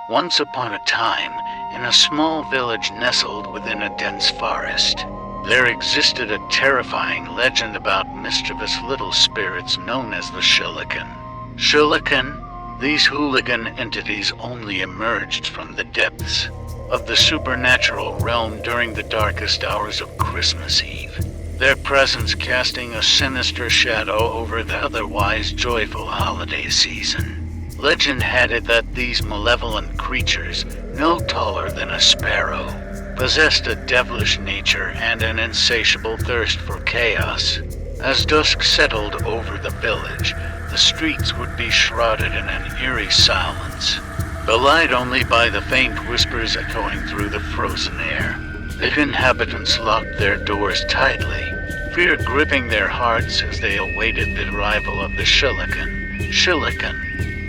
Once upon a time, in a small village nestled within a dense forest, there existed a terrifying legend about mischievous little spirits known as the Shilikan. Shilikan, these hooligan entities only emerged from the depths of the supernatural realm during the darkest hours of Christmas Eve, their presence casting a sinister shadow over the otherwise joyful holiday season. Legend had it that these malevolent creatures, no taller than a sparrow, possessed a devilish nature and an insatiable thirst for chaos. As dusk settled over the village, the streets would be shrouded in an eerie silence, belied only by the faint whispers echoing through the frozen air. The inhabitants locked their doors tightly, fear gripping their hearts as they awaited the arrival of the Shilikan,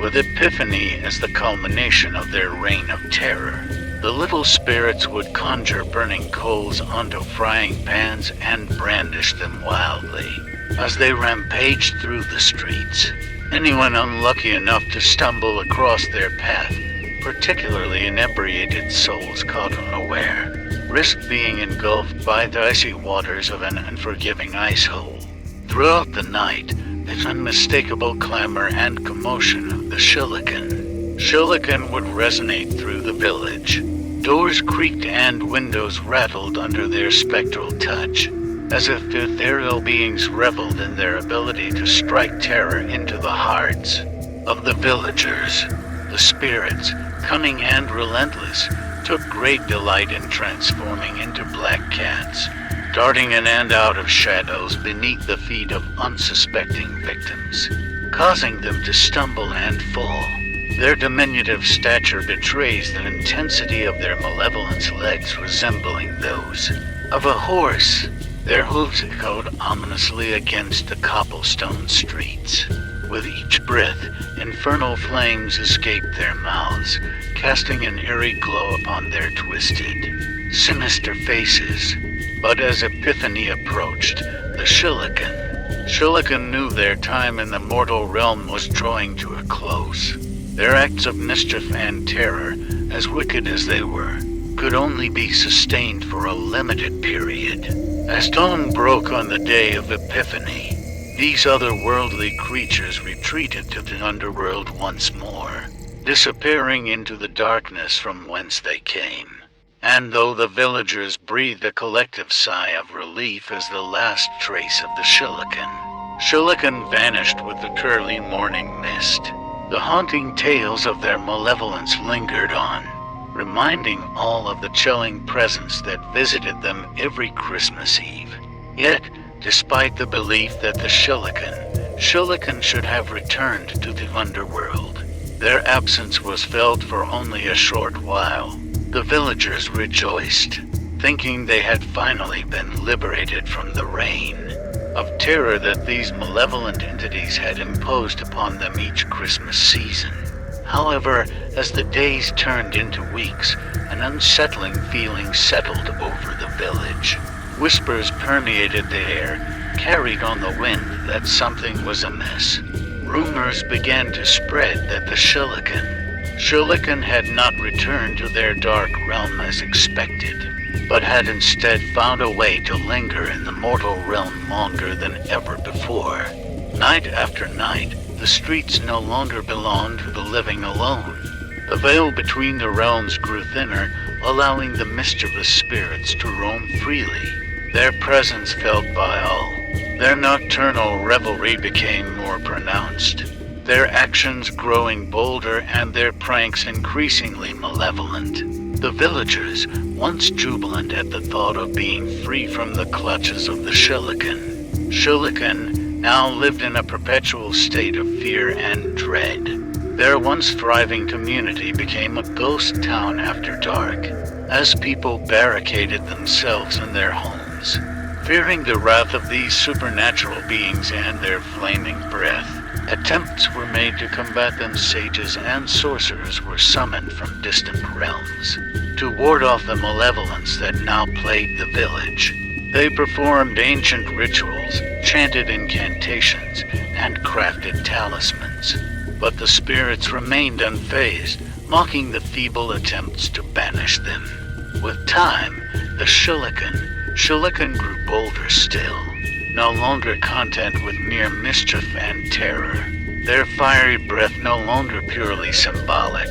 with Epiphany as the culmination of their reign of terror. The little spirits would conjure burning coals onto frying pans and brandish them wildly as they rampaged through the streets. Anyone unlucky enough to stumble across their path, particularly inebriated souls caught unaware, risked being engulfed by the icy waters of an unforgiving ice hole. Throughout the night, the unmistakable clamor and commotion of the Shilikan would resonate through the village. Doors creaked and windows rattled under their spectral touch, as if ethereal beings reveled in their ability to strike terror into the hearts of the villagers. The spirits, cunning and relentless, took great delight in transforming into black cats, darting in and out of shadows beneath the feet of unsuspecting victims, causing them to stumble and fall. Their diminutive stature betrays the intensity of their malevolence, legs resembling those of a horse. Their hooves echoed ominously against the cobblestone streets. With each breath, infernal flames escaped their mouths, casting an eerie glow upon their twisted, sinister faces. But as Epiphany approached, the Shilikan knew their time in the mortal realm was drawing to a close. Their acts of mischief and terror, as wicked as they were, could only be sustained for a limited period. As dawn broke on the day of Epiphany, these otherworldly creatures retreated to the underworld once more, disappearing into the darkness from whence they came. And though the villagers breathed a collective sigh of relief as the last trace of the Shilikan vanished with the curly morning mist, the haunting tales of their malevolence lingered on, reminding all of the chilling presence that visited them every Christmas Eve. Yet, despite the belief that the Shilikan should have returned to the underworld, their absence was felt for only a short while. The villagers rejoiced, thinking they had finally been liberated from the reign of terror that these malevolent entities had imposed upon them each Christmas season. However, as the days turned into weeks, an unsettling feeling settled over the village. Whispers permeated the air, carried on the wind that something was amiss. Rumors began to spread that the Shilikan had not returned to their dark realm as expected, but had instead found a way to linger in the mortal realm longer than ever before. Night after night, the streets no longer belonged to the living alone. The veil between the realms grew thinner, allowing the mischievous spirits to roam freely, their presence felt by all. Their nocturnal revelry became more pronounced, their actions growing bolder and their pranks increasingly malevolent. The villagers, once jubilant at the thought of being free from the clutches of the Shilikan, now lived in a perpetual state of fear and dread. Their once thriving community became a ghost town after dark, as people barricaded themselves in their homes, fearing the wrath of these supernatural beings and their flaming breath. Attempts were made to combat them. Sages and sorcerers were summoned from distant realms to ward off the malevolence that now plagued the village. They performed ancient rituals, chanted incantations, and crafted talismans. But the spirits remained unfazed, mocking the feeble attempts to banish them. With time, the Shilikan grew bolder still, no longer content with mere mischief and terror. Their fiery breath no longer purely symbolic.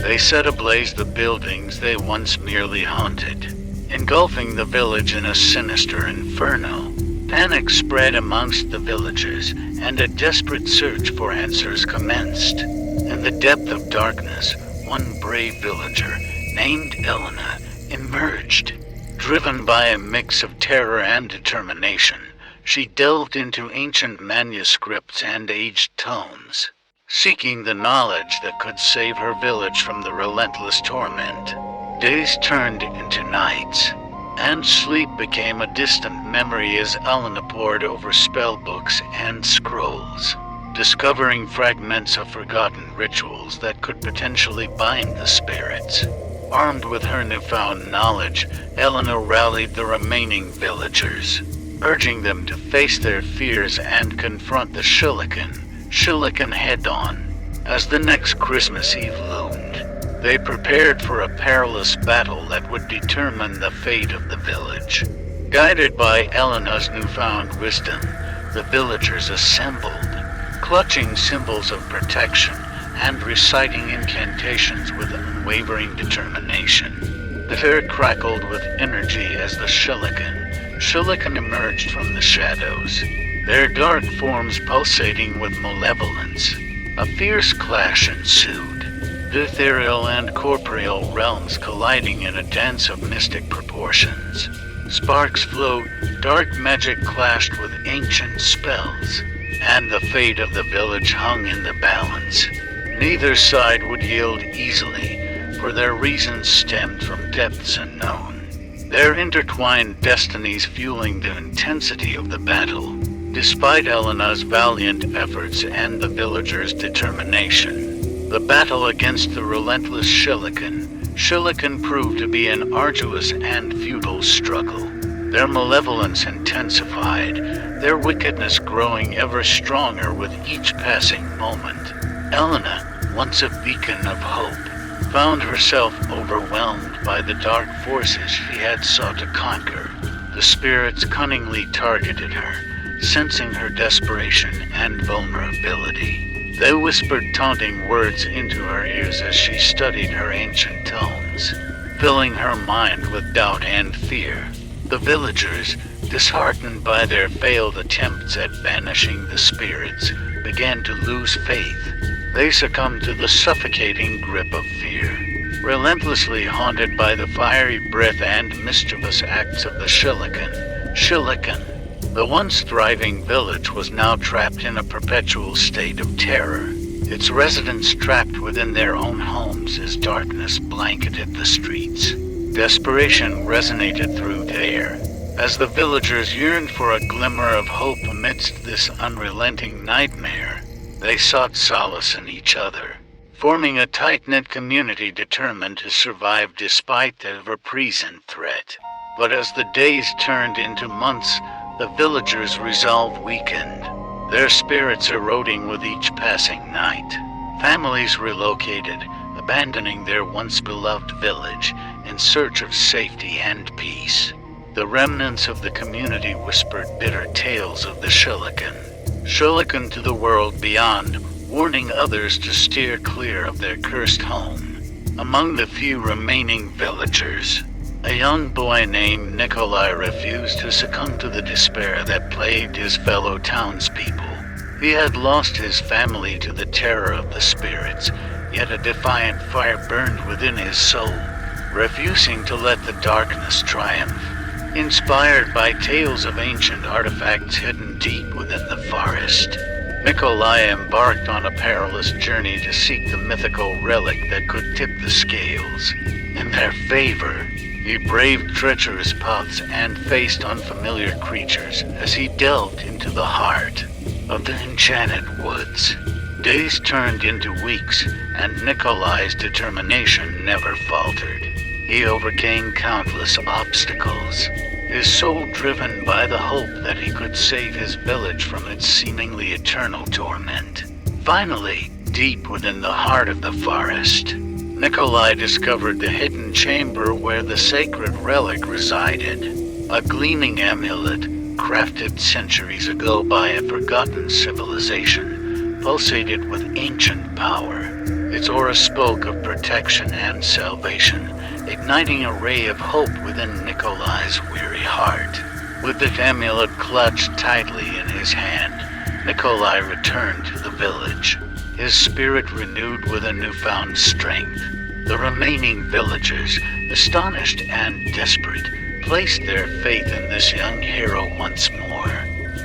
They set ablaze the buildings they once merely haunted, engulfing the village in a sinister inferno. Panic spread amongst the villagers, and a desperate search for answers commenced. In the depth of darkness, one brave villager, named Elena, emerged. Driven by a mix of terror and determination, she delved into ancient manuscripts and aged tomes, seeking the knowledge that could save her village from the relentless torment. Days turned into nights, and sleep became a distant memory as Elena pored over spellbooks and scrolls, discovering fragments of forgotten rituals that could potentially bind the spirits. Armed with her newfound knowledge, Elena rallied the remaining villagers, urging them to face their fears and confront the Shilikan head-on. As the next Christmas Eve loomed, they prepared for a perilous battle that would determine the fate of the village. Guided by Elena's newfound wisdom, the villagers assembled, clutching symbols of protection and reciting incantations with unwavering determination. The air crackled with energy as the Shilikan emerged from the shadows, their dark forms pulsating with malevolence. A fierce clash ensued, the ethereal and corporeal realms colliding in a dance of mystic proportions. Sparks flew, dark magic clashed with ancient spells, and the fate of the village hung in the balance. Neither side would yield easily, for their reasons stemmed from depths unknown, their intertwined destinies fueling the intensity of the battle. Despite Elena's valiant efforts and the villagers' determination, the battle against the relentless Shilikan proved to be an arduous and futile struggle. Their malevolence intensified, their wickedness growing ever stronger with each passing moment. Elena, once a beacon of hope, found herself overwhelmed by the dark forces she had sought to conquer. The spirits cunningly targeted her, sensing her desperation and vulnerability. They whispered taunting words into her ears as she studied her ancient tomes, filling her mind with doubt and fear. The villagers, disheartened by their failed attempts at banishing the spirits, began to lose faith. They succumbed to the suffocating grip of fear, relentlessly haunted by the fiery breath and mischievous acts of the Shilikan. The once thriving village was now trapped in a perpetual state of terror, its residents trapped within their own homes as darkness blanketed the streets. Desperation resonated through the air, as the villagers yearned for a glimmer of hope amidst this unrelenting nightmare. They sought solace in each other, forming a tight-knit community determined to survive despite the ever-present threat. But as the days turned into months, the villagers' resolve weakened, their spirits eroding with each passing night. Families relocated, abandoning their once beloved village in search of safety and peace. The remnants of the community whispered bitter tales of the Shilikan to the world beyond, warning others to steer clear of their cursed home. Among the few remaining villagers, a young boy named Nikolai refused to succumb to the despair that plagued his fellow townspeople. He had lost his family to the terror of the spirits, yet a defiant fire burned within his soul, refusing to let the darkness triumph. Inspired by tales of ancient artifacts hidden deep within the forest, Nikolai embarked on a perilous journey to seek the mythical relic that could tip the scales in their favor. He braved treacherous paths and faced unfamiliar creatures as he delved into the heart of the enchanted woods. Days turned into weeks, and Nikolai's determination never faltered. He overcame countless obstacles, his soul driven by the hope that he could save his village from its seemingly eternal torment. Finally, Deep within the heart of the forest, Nikolai discovered the hidden chamber where the sacred relic resided. A gleaming amulet, crafted centuries ago by a forgotten civilization, pulsated with ancient power. Its aura spoke of protection and salvation, igniting a ray of hope within Nikolai's weary heart. With the amulet clutched tightly in his hand, Nikolai returned to the village, his spirit renewed with a newfound strength. The remaining villagers, astonished and desperate, placed their faith in this young hero once more.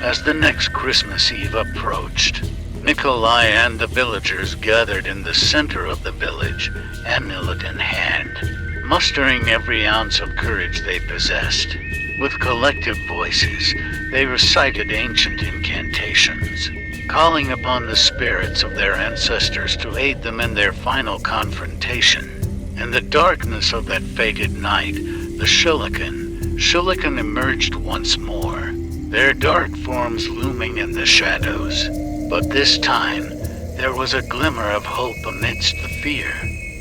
As the next Christmas Eve approached, Nikolai and the villagers gathered in the center of the village, amulet in hand, mustering every ounce of courage they possessed. With collective voices, they recited ancient incantations, calling upon the spirits of their ancestors to aid them in their final confrontation. In the darkness of that fated night, the Shilikan emerged once more, their dark forms looming in the shadows. But this time, there was a glimmer of hope amidst the fear.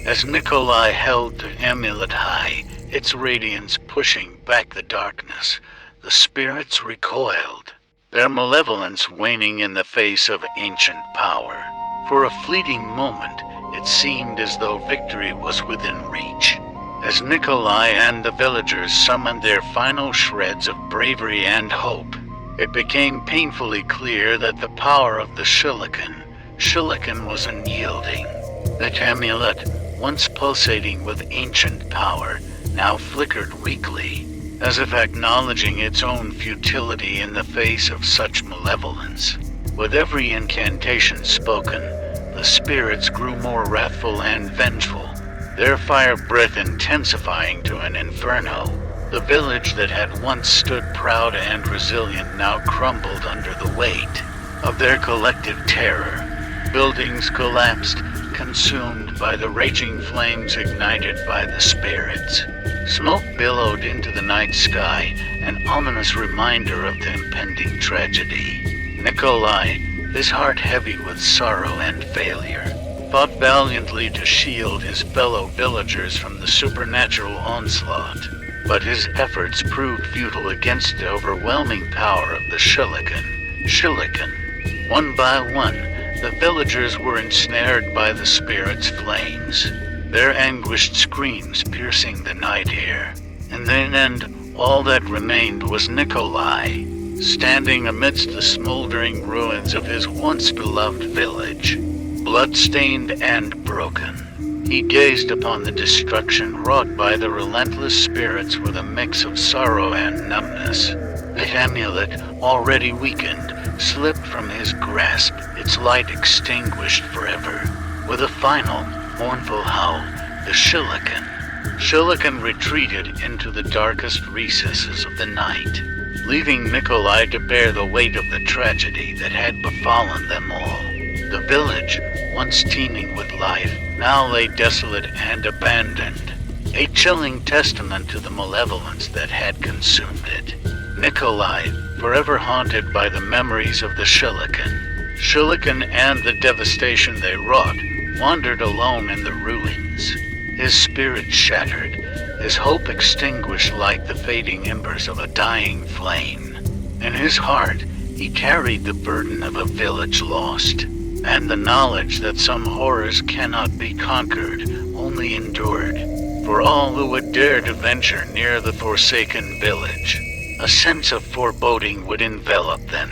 As Nikolai held the amulet high, its radiance pushing back the darkness, the spirits recoiled, their malevolence waning in the face of ancient power. For a fleeting moment, it seemed as though victory was within reach. As Nikolai and the villagers summoned their final shreds of bravery and hope, it became painfully clear that the power of the Shilikan was unyielding. That amulet, once pulsating with ancient power, now flickered weakly, as if acknowledging its own futility in the face of such malevolence. With every incantation spoken, the spirits grew more wrathful and vengeful, their fire breath intensifying to an inferno. The village that had once stood proud and resilient now crumbled under the weight of their collective terror. Buildings collapsed, consumed by the raging flames ignited by the spirits. Smoke billowed into the night sky, an ominous reminder of the impending tragedy. Nikolai, his heart heavy with sorrow and failure, fought valiantly to shield his fellow villagers from the supernatural onslaught. But his efforts proved futile against the overwhelming power of the Shilikan. One by one, the villagers were ensnared by the spirit's flames, their anguished screams piercing the night air. And in the end, all that remained was Nikolai, standing amidst the smoldering ruins of his once beloved village, blood-stained and broken. He gazed upon the destruction wrought by the relentless spirits with a mix of sorrow and numbness. The amulet, already weakened, slipped from his grasp, its light extinguished forever. With a final, mournful howl, the Shilikan retreated into the darkest recesses of the night, leaving Nikolai to bear the weight of the tragedy that had befallen them all. The village, once teeming with life, now lay desolate and abandoned, a chilling testament to the malevolence that had consumed it. Nikolai, forever haunted by the memories of the Shilikan and the devastation they wrought, wandered alone in the ruins, his spirit shattered, his hope extinguished like the fading embers of a dying flame. In his heart, he carried the burden of a village lost, and the knowledge that some horrors cannot be conquered, only endured. For all who would dare to venture near the forsaken village, a sense of foreboding would envelop them,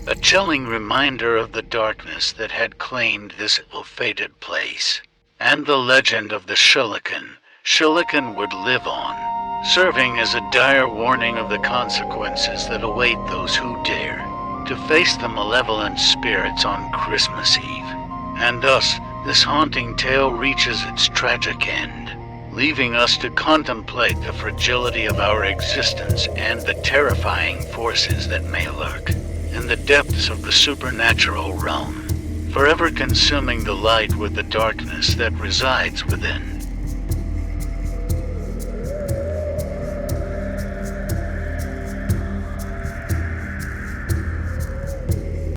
a chilling reminder of the darkness that had claimed this ill-fated place. And the legend of the Shilikan would live on, serving as a dire warning of the consequences that await those who dare to face the malevolent spirits on Christmas Eve. And thus, this haunting tale reaches its tragic end, leaving us to contemplate the fragility of our existence and the terrifying forces that may lurk in the depths of the supernatural realm, forever consuming the light with the darkness that resides within.